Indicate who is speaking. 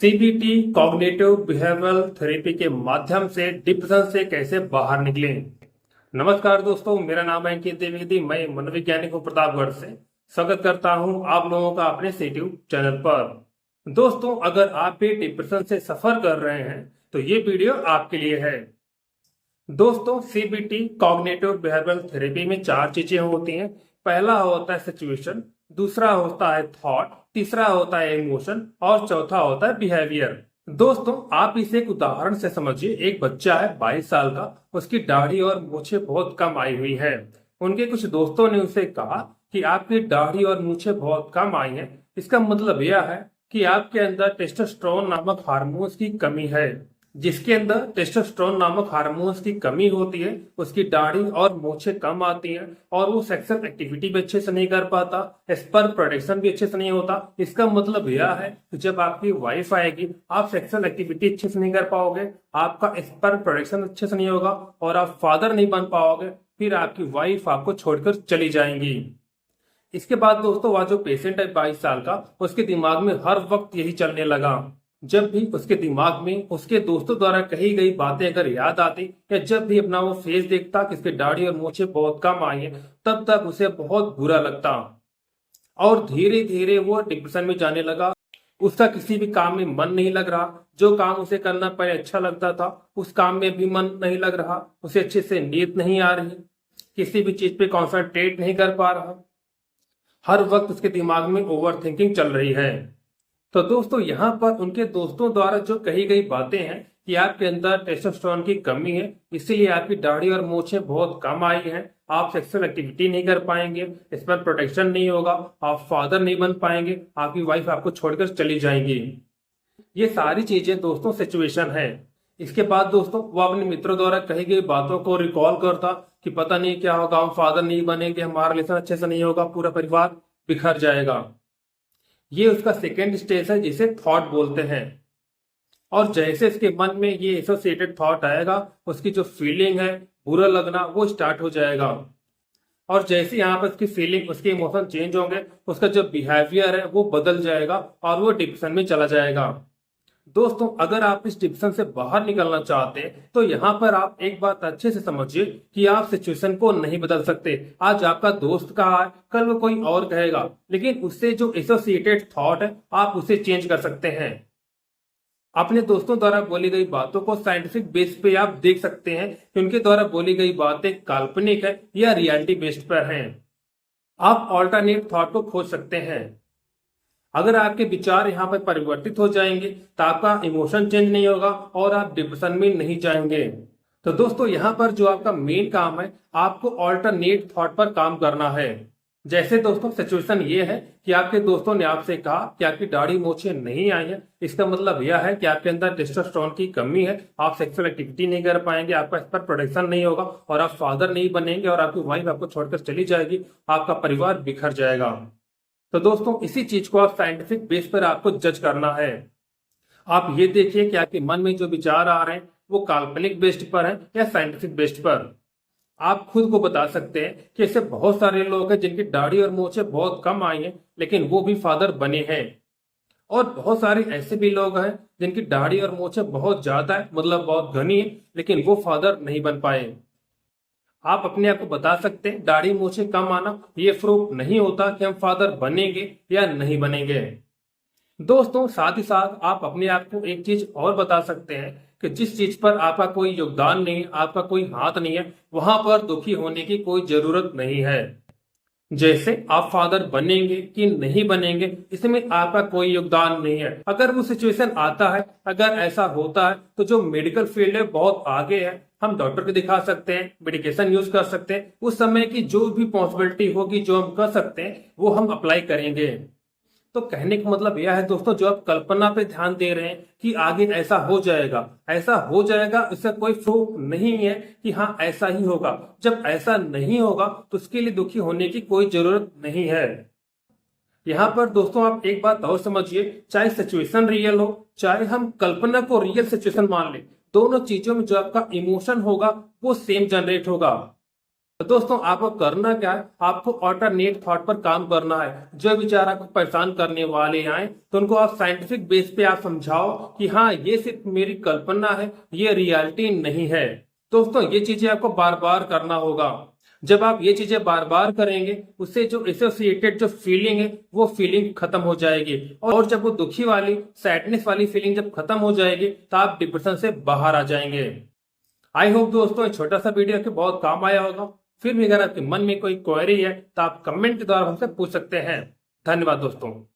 Speaker 1: CBT cognitive behavioural therapy के माध्यम से डिप्रेशन से कैसे बाहर निकलें। नमस्कार दोस्तों, मेरा नाम है अंकित द्विवेदी। मैं मनोवैज्ञानिक हूँ प्रतापगढ़ से। स्वागत करता हूँ आप लोगों का अपने यूट्यूब चैनल पर। दोस्तों, अगर आप भी डिप्रेशन से सफर कर रहे हैं तो ये वीडियो आपके लिए है। दोस्तों, सीबीटी कॉग्निटिव बिहेवियरल थेरेपी में 4 चीजें होती हैं। पहला होता है सिचुएशन, दूसरा होता है थॉट, तीसरा होता है इमोशन और चौथा होता है बिहेवियर। दोस्तों, आप इसे एक उदाहरण से समझिए। एक बच्चा है 22 साल का, उसकी दाढ़ी और मूछें बहुत कम आई हुई है। उनके कुछ दोस्तों ने उसे कहा कि आपकी दाढ़ी और मूछें बहुत कम आई हैं, इसका मतलब यह है कि आपके अंदर टेस्टोस्टेरोन नामक हार्मोन्स की कमी है। जिसके अंदर टेस्टोस्टेरोन नामक हार्मोन्स की कमी होती है, उसकी दाढ़ी और मूछें कम आती हैं और वो सेक्सुअल एक्टिविटी भी अच्छे से नहीं कर पाता, स्पर्म प्रोडक्शन भी अच्छे से नहीं होता। इसका मतलब यह है कि जब आपकी वाइफ आएगी, आप सेक्सुअल एक्टिविटी अच्छे से नहीं कर पाओगे, आपका स्पर्म प्रोडक्शन अच्छे से नहीं होगा और आप फादर नहीं बन पाओगे। फिर आपकी वाइफ आपको छोड़कर चली जाएंगी। इसके बाद दोस्तों, वह जो पेशेंट है 22 साल का, उसके दिमाग में हर वक्त यही चलने लगा। जब भी उसके दिमाग में उसके दोस्तों द्वारा कही गई बातें अगर याद आती या जब भी अपना वो फेस देखता कि इसकी दाढ़ी और मूछें बहुत कम आई है, तब तक उसे बहुत बुरा लगता और धीरे धीरे वो डिप्रेशन में जाने लगा। उसका किसी भी काम में मन नहीं लग रहा। जो काम उसे करना पहले अच्छा लगता था, उस काम में भी मन नहीं लग रहा। उसे अच्छे से नींद नहीं आ रही, किसी भी चीज पे कॉन्सेंट्रेट नहीं कर पा रहा। हर वक्त उसके दिमाग में ओवर थिंकिंग चल रही है। तो दोस्तों, यहाँ पर उनके दोस्तों द्वारा जो कही गई बातें हैं कि आपके अंदर टेस्टोस्टेरोन की कमी है, इसीलिए आपकी दाढ़ी और मूछें बहुत कम आई हैं, आप सेक्सुअल एक्टिविटी नहीं कर पाएंगे, स्पर्म प्रोटेक्शन नहीं होगा, आप फादर नहीं बन पाएंगे, आपकी वाइफ आपको छोड़कर चली जाएंगी। ये सारी चीजें दोस्तों सिचुएशन है। इसके बाद दोस्तों, वो अपने मित्रों द्वारा कही गई बातों को रिकॉल करता कि पता नहीं क्या होगा, हम फादर नहीं बनेंगे, हमारा रिलेशन अच्छे से नहीं होगा, पूरा परिवार बिखर जाएगा। ये उसका सेकेंड स्टेज है, जिसे थॉट बोलते हैं। और जैसे इसके मन में ये एसोसिएटेड थॉट आएगा, उसकी जो फीलिंग है, बुरा लगना, वो स्टार्ट हो जाएगा। और जैसे यहाँ पर उसकी फीलिंग, उसके इमोशन चेंज होंगे, उसका जो बिहेवियर है वो बदल जाएगा और वो डिप्रेशन में चला जाएगा। दोस्तों, अगर आप इस डिप्रेशन से बाहर निकलना चाहते हैं तो यहाँ पर आप एक बात अच्छे से समझिए कि आप सिचुएशन को नहीं बदल सकते। आज आपका दोस्त कहा है, कल वो कोई और कहेगा, लेकिन उससे जो एसोसिएटेड थॉट है आप उसे चेंज कर सकते हैं। अपने दोस्तों द्वारा बोली गई बातों को साइंटिफिक बेस पे आप देख सकते हैं कि उनके द्वारा बोली गई बातें काल्पनिक है या रियलिटी बेस्ड पर हैं। आप ऑल्टरनेट थॉट को खोज सकते हैं। अगर आपके विचार यहाँ पर परिवर्तित हो जाएंगे तो आपका इमोशन चेंज नहीं होगा और आप डिप्रेशन में नहीं जाएंगे। तो दोस्तों, यहाँ पर जो आपका मेन काम है, आपको ऑल्टरनेट थॉट पर काम करना है। जैसे दोस्तों, सिचुएशन ये है कि आपके दोस्तों ने आपसे कहा कि आपकी दाढ़ी मूछें नहीं आई है, इसका मतलब यह है कि आपके अंदर टेस्टोस्टेरोन की कमी है, आप सेक्सुअल एक्टिविटी नहीं कर पाएंगे, आपका स्पर्म प्रोडक्शन नहीं होगा और आप फादर नहीं बनेंगे और आपकी वाइफ आपको छोड़कर चली जाएगी, आपका परिवार बिखर जाएगा। तो दोस्तों, इसी चीज को आप साइंटिफिक बेस पर आपको जज करना है। आप ये देखिए कि आपके मन में जो विचार आ रहे हैं वो काल्पनिक बेस्ड पर है या साइंटिफिक बेस्ड पर। आप खुद को बता सकते हैं कि ऐसे बहुत सारे लोग हैं जिनकी दाढ़ी और मूछें बहुत कम आई हैं, लेकिन वो भी फादर बने हैं। और बहुत सारे ऐसे भी लोग हैं जिनकी दाढ़ी और मूछें बहुत ज्यादा है, मतलब बहुत घनी है, लेकिन वो फादर नहीं बन पाए। आप अपने आप को बता सकते हैं दाढ़ी मूछें कम आना ये प्रूफ नहीं होता कि हम फादर बनेंगे या नहीं बनेंगे। दोस्तों, साथ ही साथ आप अपने आप को एक चीज और बता सकते हैं कि जिस चीज पर आपका कोई योगदान नहीं है, आपका कोई हाथ नहीं है, वहां पर दुखी होने की कोई जरूरत नहीं है। जैसे आप फादर बनेंगे कि नहीं बनेंगे, इसमें आपका कोई योगदान नहीं है। अगर वो सिचुएशन आता है, अगर ऐसा होता है, तो जो मेडिकल फील्ड है बहुत आगे है, हम डॉक्टर को दिखा सकते हैं, मेडिकेशन यूज कर सकते हैं। उस समय की जो भी पॉसिबिलिटी होगी, जो हम कर सकते हैं, वो हम अप्लाई करेंगे। तो कहने का मतलब यह है दोस्तों, जो आप कल्पना पे ध्यान दे रहे हैं कि आगे ऐसा हो जाएगा, ऐसा हो जाएगा, इसका कोई प्रूफ नहीं है कि हाँ ऐसा ही होगा। जब ऐसा नहीं होगा तो उसके लिए दुखी होने की कोई जरूरत नहीं है। यहाँ पर दोस्तों, आप एक बात और समझिए, चाहे सिचुएशन रियल हो, चाहे हम कल्पना को रियल सिचुएशन मान ले, दोनों चीजों में जो आपका इमोशन होगा वो सेम जनरेट होगा। दोस्तों आपको करना क्या है, आपको ऑल्टरनेट थॉट पर काम करना है। जो विचार आपको परेशान करने वाले आए तो उनको आप साइंटिफिक बेस पे आप समझाओ कि हाँ ये सिर्फ मेरी कल्पना है, ये रियलिटी नहीं है। दोस्तों ये चीजें आपको बार बार करना होगा। जब आप ये चीजें बार बार करेंगे उससे जो एसोसिएटेड जो फीलिंग है वो फीलिंग खत्म हो जाएगी, और जब वो दुखी वाली सैडनेस वाली फीलिंग जब खत्म हो जाएगी तो आप डिप्रेशन से बाहर आ जाएंगे। आई होप दोस्तों ये छोटा सा वीडियो आपके बहुत काम आया होगा। फिर भी अगर आपके मन में कोई क्वेरी है तो आप कमेंट के द्वारा हमसे पूछ सकते हैं। धन्यवाद दोस्तों।